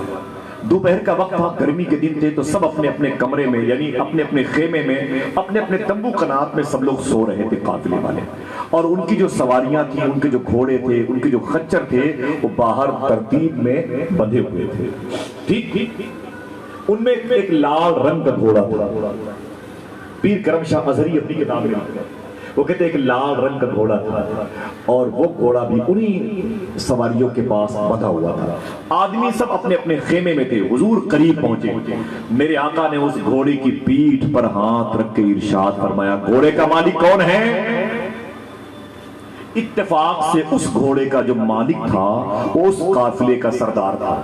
دوپہر کا وقت تھا، گرمی کے دن تھے، تو سب اپنے اپنے کمرے میں، یعنی اپنے اپنے خیمے میں، اپنے اپنے تمبو قنات میں سب لوگ سو رہے تھے قافلے والے، اور ان کی جو سواریاں تھیں، ان کے جو گھوڑے تھے، ان کے جو خچر تھے، وہ باہر ترتیب میں بندھے ہوئے تھے۔ ٹھیک ان میں ایک لال رنگ کا گھوڑا تھا، پیر کرم شاہ ازہری اپنی کتاب میں وہ کہتے ہیں ایک لال رنگ کا گھوڑا تھا، اور وہ گھوڑا بھی انہی سواریوں کے پاس بندھا ہوا تھا۔ آدمی سب اپنے اپنے خیمے میں تھے، حضور قریب پہنچے، میرے آقا نے اس گھوڑے کی پیٹھ پر ہاتھ رکھ کے ارشاد فرمایا گھوڑے کا مالک کون ہے؟ اتفاق سے اس گھوڑے کا جو مالک تھا وہ اس قافلے کا سردار تھا۔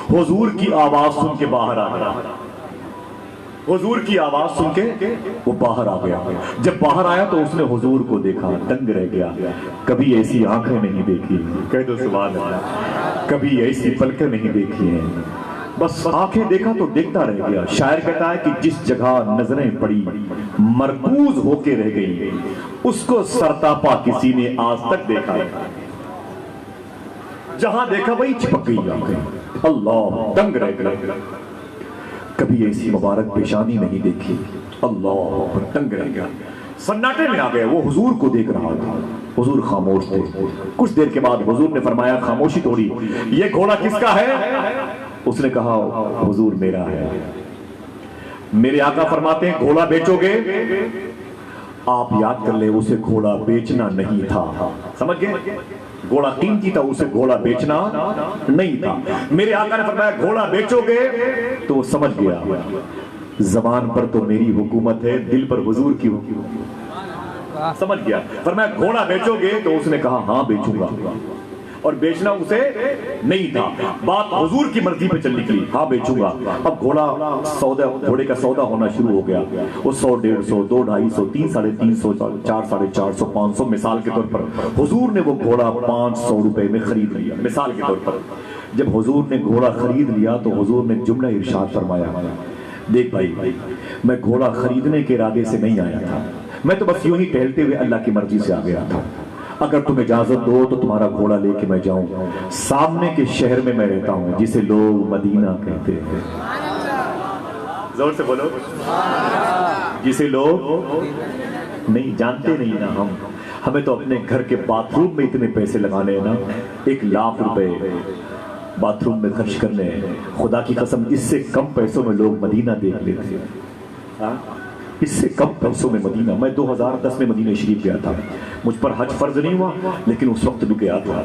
حضور کی آواز سن کے باہر آ گیا، حضور کی آواز سن کے وہ باہر آ گیا۔ جب باہر آیا تو اس نے حضور کو دیکھا، دنگ رہ گیا، کبھی ایسی آنکھیں نہیں دیکھی، کہہ دو سبحان اللہ، کبھی ایسی پلکیں نہیں دیکھی ہیں، بس آنکھیں دیکھا تو دیکھتا رہ گیا۔ شاعر کہتا ہے کہ جس جگہ نظریں پڑی مرکوز ہو کے رہ گئی، اس کو سرتاپا کسی نے آج تک دیکھا ہے، جہاں دیکھا وہی چپک گئی آنکھیں، اللہ دنگ رہ گیا، کبھی ایسی مبارک پیشانی نہیں دیکھی، اللہ دنگ رہ گیا، سناٹے میں آ گیا۔ وہ حضور کو دیکھ رہا تھا، حضور خاموش تھے۔ کچھ دیر کے بعد حضور نے فرمایا خاموشی توڑی، یہ گھوڑا کس کا ہے؟ اس نے کہا حضور میرا ہے۔ میرے آقا فرماتے ہیں گھوڑا بیچو گے؟ آپ یاد کر لیں اسے گھوڑا بیچنا نہیں تھا، سمجھ گئے؟ گھوڑا قیمتی تھا، اسے گھوڑا بیچنا نہیں تھا۔ میرے آقا نے فرمایا گھوڑا بیچو گے؟ تو وہ سمجھ گیا زبان پر تو میری حکومت ہے، دل پر حضور کی حکومت، سمجھ گیا۔ فرمایا گھوڑا بیچو گے؟ تو اس نے کہا ہاں بیچوں گا، اور بیچنا اسے نہیں تھا، بات حضور کی مرضی پہ چل نکلی، ہاں بیچوں گا۔ اب گھوڑے کا سودا ہونا شروع ہو گیا، وہ 100 150 2 250 3 350 4 450 500 مثال کے طور پر حضور نے وہ گھوڑا 500 روپے میں خرید لیا، مثال کے طور پر۔ جب حضور نے گھوڑا خرید لیا تو حضور نے جملہ ارشاد فرمایا، دیکھ بھائی میں گھوڑا خریدنے کے ارادے سے نہیں آیا تھا، میں تو بس یوں ہی ٹہلتے ہوئے اللہ کی مرضی سے آ گیا تھا، اگر تم اجازت دو تو تمہارا گھوڑا لے کے میں جاؤں۔ سامنے کے شہر میں میں رہتا ہوں جسے لوگ مدینہ کہتے ہیں، زور سے بولو، جسے لوگ نہیں جانتے نہیں نا ہم، ہمیں تو اپنے گھر کے باتھ روم میں اتنے پیسے لگانے ہیں نا، 1,00,000 روپے باتھ روم میں خرچ کرنے ہیں، خدا کی قسم اس سے کم پیسوں میں لوگ مدینہ دیکھ لیتے ہیں، اس سے کم پیسوں میں مدینہ۔ میں 2010 میں مدینہ شریف گیا تھا، مجھ پر حج فرض نہیں ہوا لیکن اس وقت بھی گیا تھا۔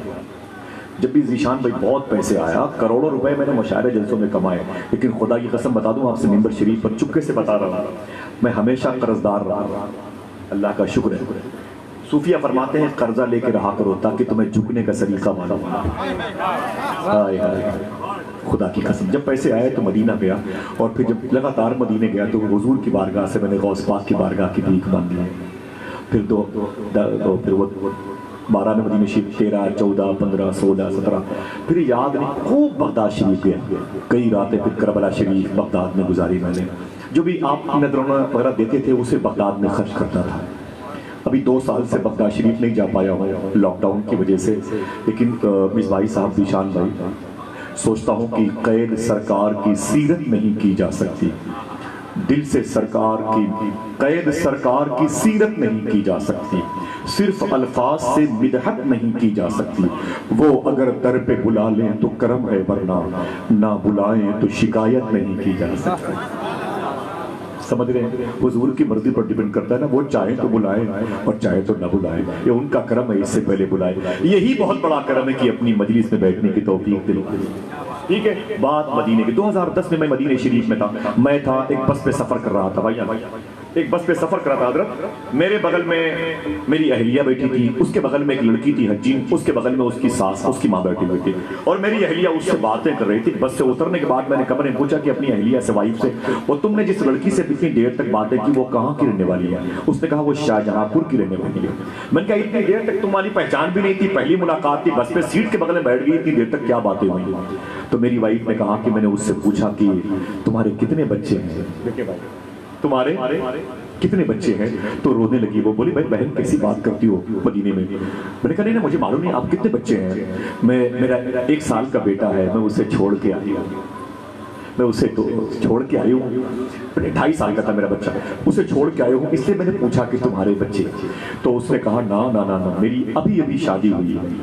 جب بھی ذیشان بھائی بہت پیسے آیا، کروڑوں روپے میں نے مشاعرے جلسوں میں کمائے، لیکن خدا کی قسم بتا دوں آپ سے ممبر شریف پر چپکے سے بتا رہا ہوں، میں ہمیشہ قرض دار رہا۔ اللہ کا شکر ہے، صوفیہ فرماتے ہیں قرضہ لے کے رہا کرو تاکہ تمہیں جھکنے کا سلیقہ معلوم ہو۔ خدا کی قسم جب پیسے آئے تو مدینہ گیا، اور پھر جب لگاتار مدینہ گیا تو حضور کی بارگاہ سے میں نے غوث پاک کی بارگاہ کی بھیک مانگ لی۔ پھر وہ 12 میں مدینہ شریف، 13، 14، 15، 16، 17، پھر یاد نہیں، خوب بغداد شریف گیا، کئی راتیں پھر کربلا شریف بغداد میں گزاری میں نے۔ جو بھی آپ نذرانہ وغیرہ دیتے تھے اسے بغداد میں خرچ کرتا تھا۔ ابھی 2 سال سے بغداد شریف نہیں جا پایا ہوں لاک ڈاؤن کی وجہ سے، لیکن مصباحی صاحب، ذیشان بھائی، سوچتا ہوں کہ قید سرکار کی سیرت نہیں کی جا سکتی، دل سے سرکار کی قید سرکار کی سیرت نہیں کی جا سکتی، صرف الفاظ سے مدحت نہیں کی جا سکتی، وہ اگر در پہ بلا لیں تو کرم ہے ورنہ نہ بلائیں تو شکایت نہیں کی جا سکتی۔ سمجھ رہے ہیں؟ حضور کی مرضی پر ڈیپینڈ کرتا ہے نا، وہ چاہیں تو بلائیں اور چاہے تو نہ بلائیں، یہ ان کا کرم ہے، اس سے پہلے بلائیں۔ یہی بہت بڑا کرم ہے کہ اپنی مجلس میں بیٹھنے کی توفیق دے۔ ٹھیک ہے، بات مدینے کی۔ 2010 میں مدینہ شریف میں تھا، میں تھا ایک بس پہ سفر کر رہا تھا بھائی، ایک بس پہ سفر کر رہا تھا حضرت، میرے بغل میں میری اہلیہ بیٹھی تھی، اس کے بغل میں ایک لڑکی تھی حجین، اس کے بغل میں اس کی ساس، اس کی ماں بیٹھی ہوئی تھی، اور میری اہلیہ اس سے باتیں کر رہی تھی۔ بس سے اترنے کے بعد میں نے کمرے میں پوچھا کہ اپنی اہلیہ سے، وائف سے، اور تم نے جس لڑکی سے اتنی دیر تک باتیں کی وہ کہاں کی رہنے والی ہے؟ اس نے کہا وہ شاہجہاں پور کی رہنے والی ہے۔ میں نے کہا اتنی دیر تک تمہاری پہچان بھی نہیں تھی، پہلی ملاقات تھی، بس پہ سیٹ کے بغل میں بیٹھ گئی، اتنی دیر تک کیا باتیں ہوئی؟ تو میری وائف نے کہا کہ میں نے اس سے پوچھا کہ تمہارے کتنے بچے ہیں، تمہارے کتنے بچے ہیں؟ تو رونے لگی، وہ بولی بھائی بہن کیسی بات کرتی ہو مدینے میں؟ میں نے کہا نہیں مجھے معلوم نہیں آپ کتنے بچے ہیں، میرا 1 سال کا بیٹا ہے، میں اسے چھوڑ کے آئی ہوں، میں اسے چھوڑ کے آئی ہوں، 2.5 سال کا تھا میرا بچہ، اسے چھوڑ کے آئی ہوں، اس لیے میں نے پوچھا کہ تمہارے بچے؟ تو اس نے کہا نا میری ابھی شادی ہوئی ہے۔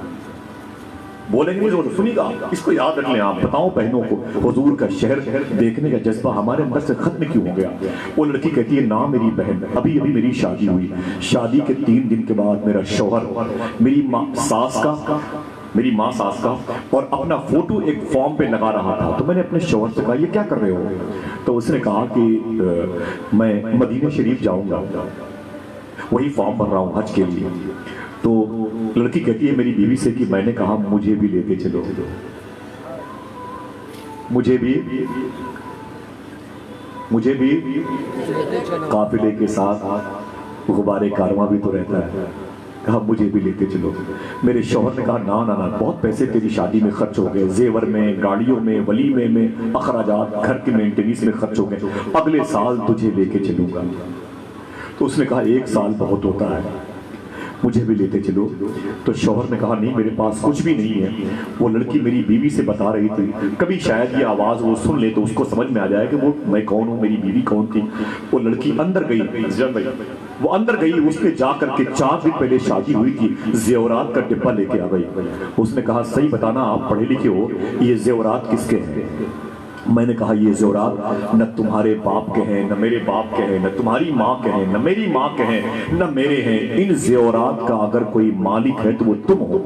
بولیں گے سنی گا، اس کو یاد رکھ لیں آپ، بتاؤ بہنوں کو حضور کا شہر دیکھنے کا جذبہ ہمارے اندر سے ختم کیوں ہو گیا؟ وہ لڑکی کہتی ہے نا میری بہن ابھی میری شادی ہوئی، شادی کے 3 دن کے بعد میرا شوہر میری ماں ساس کا اور اپنا فوٹو ایک فارم پہ لگا رہا تھا، تو میں نے اپنے شوہر سے کہا یہ کیا کر رہے ہو؟ تو اس نے کہا کہ میں مدینہ شریف جاؤں گا، وہی فارم بھر رہا ہوں حج کے لیے۔ تو لڑکی کہتی ہے میری بیوی سے کہ میں نے کہا مجھے بھی لے کے چلو، مجھے بھی قافلے کے ساتھ غبارے کارواں بھی تو رہتا ہے، کہا مجھے بھی لیتے چلو۔ میرے شوہر نے کہا نا بہت پیسے تیری شادی میں خرچ ہو گئے، زیور میں، گاڑیوں میں، ولیمے میں، اخراجات گھر کے مینٹیننس میں خرچ ہو گئے، اگلے سال تجھے لے کے چلوں گا۔ تو اس نے کہا 1 سال بہت ہوتا ہے، مجھے بھی لیتے چلو۔ تو شوہر نے کہا نہیں میرے پاس کچھ بھی نہیں ہے۔ وہ لڑکی میری بیوی سے بتا رہی تھی، کبھی شاید یہ آواز وہ سن لے تو اس کو سمجھ میں آ جائے کہ وہ میں کون ہوں، میری بیوی کون تھی۔ وہ لڑکی اندر گئی، وہ اندر گئی، اس نے جا کر کے 4 دن پہلے شادی ہوئی تھی زیورات کا ڈبہ لے کے آ گئی۔ اس نے کہا صحیح بتانا آپ پڑھے لکھے ہو، یہ زیورات کس کے ہیں؟ میں نے کہا یہ زیورات نہ تمہارے باپ کے ہیں، نہ میرے باپ کے ہیں، نہ تمہاری ماں کے ہیں، نہ میری ماں کے ہیں، نہ میرے ہیں، ان زیورات کا اگر کوئی مالک ہے تو وہ تم ہو۔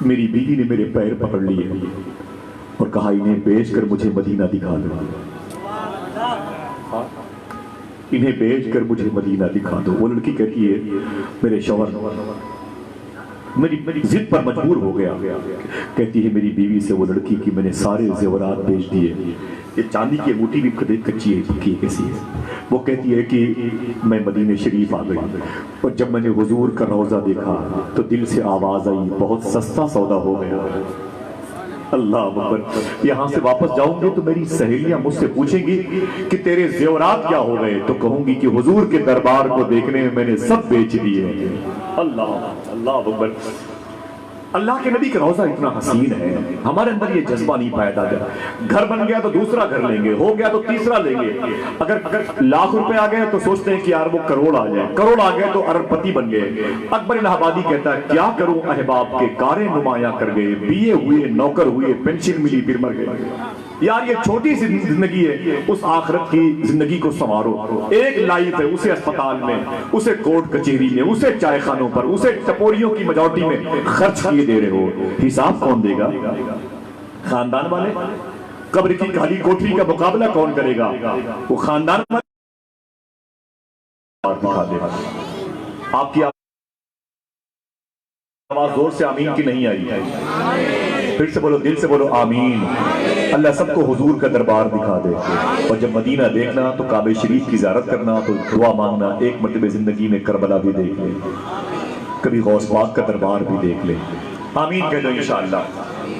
میری بیوی نے میرے پیر پکڑ لیے اور کہا انہیں بیچ کر مجھے مدینہ دکھا دو، انہیں بیچ کر مجھے مدینہ دکھا دو۔ وہ لڑکی کہتی ہے میرے شوہر میری ضد پر مجبور ہو گیا، کہتی ہے میری بیوی سے وہ لڑکی کی میں نے سارے زیورات بیچ دیے، یہ چاندی کی انگوٹھی بھی کچی ہے، پکی کیسی ہے۔ وہ کہتی ہے کہ میں مدینہ شریف آ گئی اور جب میں نے حضور کا روضہ دیکھا تو دل سے آواز آئی بہت سستا سودا ہو گیا۔ اللہ اکبر۔ یہاں سے واپس جاؤں گے تو میری سہیلیاں مجھ سے پوچھیں گی کہ تیرے زیورات کیا ہو گئے، تو کہوں گی کہ حضور کے دربار کو دیکھنے میں نے سب بیچ دیے۔ اللہ اکبر۔ اللہ کے نبی کا روضہ اتنا حسین ہے، ہمارے اندر یہ جذبہ نہیں پایا جاتا۔ گھر بن گیا تو دوسرا گھر لیں گے، ہو گیا تو تیسرا لیں گے۔ اگر لاکھ روپے آ گئے تو سوچتے ہیں کہ یار وہ کروڑ آ جائے، کروڑ آ گئے تو ارب پتی بن گئے۔ اکبر الہ آبادی کہتا ہے کیا کروں احباب کے کاریں نمایاں کر گئے، بیے ہوئے نوکر ہوئے پینشن ملی پھر مر گئے۔ یار یہ چھوٹی سی زندگی ہے، اس آخرت کی زندگی کو سنوارو۔ ایک لائف ہے، اسے اسپتال میں، اسے کورٹ کچہری میں، اسے چائے خانوں پر، اسے ٹپوریوں کی میجورٹی میں خرچ کیے دے رہے ہو۔ حساب کون دے گا؟ خاندان والے؟ قبر کی کالی کوٹری کا مقابلہ کون کرے گا؟ وہ خاندان والے دکھا دے گا۔ آپ کی آواز زور سے آمین کی نہیں آئی؟ پھر سے بولو، دل سے بولو آمین۔ اللہ سب کو حضور کا دربار دکھا دے، اور جب مدینہ دیکھنا تو کعبہ شریف کی زیارت کرنا، تو دعا مانگنا ایک مرتبہ زندگی میں کربلا بھی دیکھ لے، کبھی غوث پاک کا دربار بھی دیکھ لے۔ آمین کہہ دو انشاءاللہ۔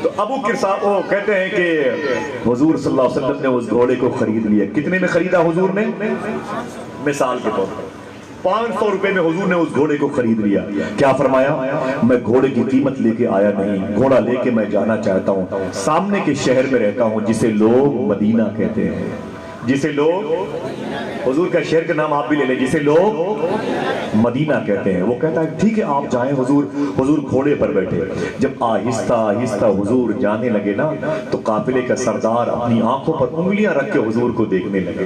تو ابو کرسا وہ کہتے ہیں کہ حضور صلی اللہ علیہ وسلم نے اس گھوڑے کو خرید لیا۔ کتنے میں خریدا حضور نے؟ مثال کے طور پر 500 روپے میں حضور نے اس گھوڑے کو خرید لیا۔ کیا فرمایا؟ میں گھوڑے کی قیمت لے کے آیا نہیں، گھوڑا لے کے میں جانا چاہتا ہوں، سامنے کے شہر میں رہتا ہوں جسے لوگ مدینہ کہتے ہیں، جسے لوگ، حضور کا شہر کا نام آپ بھی لے لیں، جسے لوگ مدینہ کہتے ہیں۔ وہ کہتا ہے ٹھیک ہے آپ جائیں حضور۔ حضور گھوڑے پر بیٹھے، جب آہستہ آہستہ حضور جانے لگے نا تو قافلے کا سردار اپنی آنکھوں پر انگلیاں رکھ کے حضور کو دیکھنے لگے،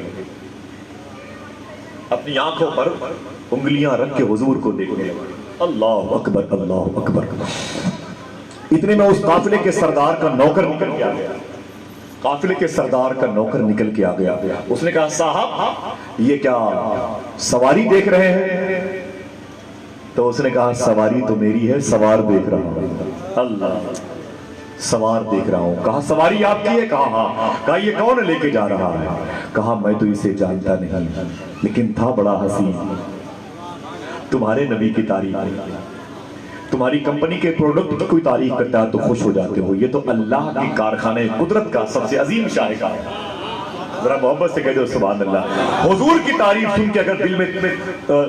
اپنی آنکھوں پر انگلیاں رکھ کے حضور کو دیکھنے لگے۔ اللہ اکبر، اللہ اکبر۔ اتنے میں اس قافلے کے سردار کا نوکر نکل کے آ گیا، قافلے کے سردار کا نوکر نکل کے آ گیا۔ اس نے کہا صاحب یہ کیا سواری دیکھ رہے ہیں؟ تو اس نے کہا سواری تو میری ہے، سوار دیکھ رہا ہوں۔ اللہ، سوار دیکھ رہا ہوں۔ کہا سواری آپ کی ہے؟ کہا ہاں۔ کہا یہ کون لے کے جا رہا ہے؟ کہا میں تو اسے جانتا نہیں، لیکن تھا بڑا حسین۔ تمہارے نبی کی تعریف، تمہاری کمپنی کے پروڈکٹ کی کوئی تعریف کرتا ہے تو خوش ہو جاتے ہو، یہ تو اللہ کی کارخانے قدرت کا سب سے عظیم شاہکار ہے۔ ذرا محبت سے کہہ دو سبحان اللہ۔ حضور کی تعریف سن کے اگر دل میں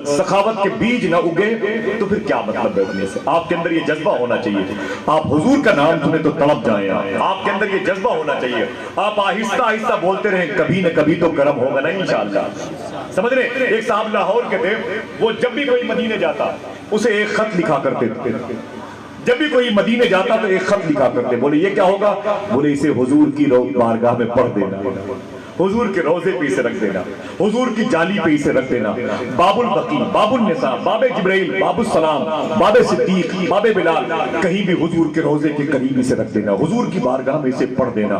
سخاوت کے بیج نہ اگے تو پھر کیا مطلب بیٹھنے سے؟ آپ کے اندر یہ جذبہ ہونا چاہیے، آپ حضور کا نام سنیں تو تڑپ جائیں، آپ کے اندر یہ جذبہ ہونا چاہیے، آپ آہستہ آہستہ بولتے رہیں، کبھی نہ کبھی تو گرم ہوگا نا انشاءاللہ۔ سمجھ رہے؟ ایک صاحب لاہور کے تھے، وہ جب بھی کوئی مدینے جاتا اسے ایک خط لکھا کرتے تھے، جب بھی کوئی مدینے جاتا تو ایک خط لکھا کرتے، بولے یہ کیا ہوگا؟ بولے اسے حضور کی بارگاہ میں پڑھ دینا، حضور کے روضے پہ اسے رکھ دینا، حضور کی جالی پہ اسے رکھ دینا۔ باب البقی، باب النساء، باب جبرائیل، باب السلام، باب صدیق، باب بلال، کہیں بھی حضور کے روضے کے قریب اسے رکھ دینا، حضور کی بارگاہ میں اسے پڑھ دینا۔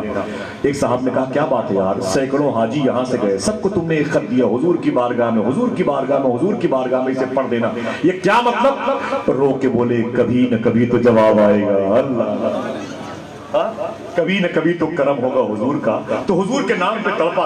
ایک صاحب نے کہا کیا بات ہے یار، سینکڑوں حاجی یہاں سے گئے، سب کو تم نے ایک خط دیا، حضور کی بارگاہ میں، حضور کی بارگاہ میں، حضور کی بارگاہ میں اسے پڑھ دینا، یہ کیا مطلب؟ رو کے بولے کبھی نہ کبھی تو جواب آئے گا۔ اللہ، کبھی نہ کبھی تو کرم ہوگا حضور کا، تو حضور کے نام پہ تڑپا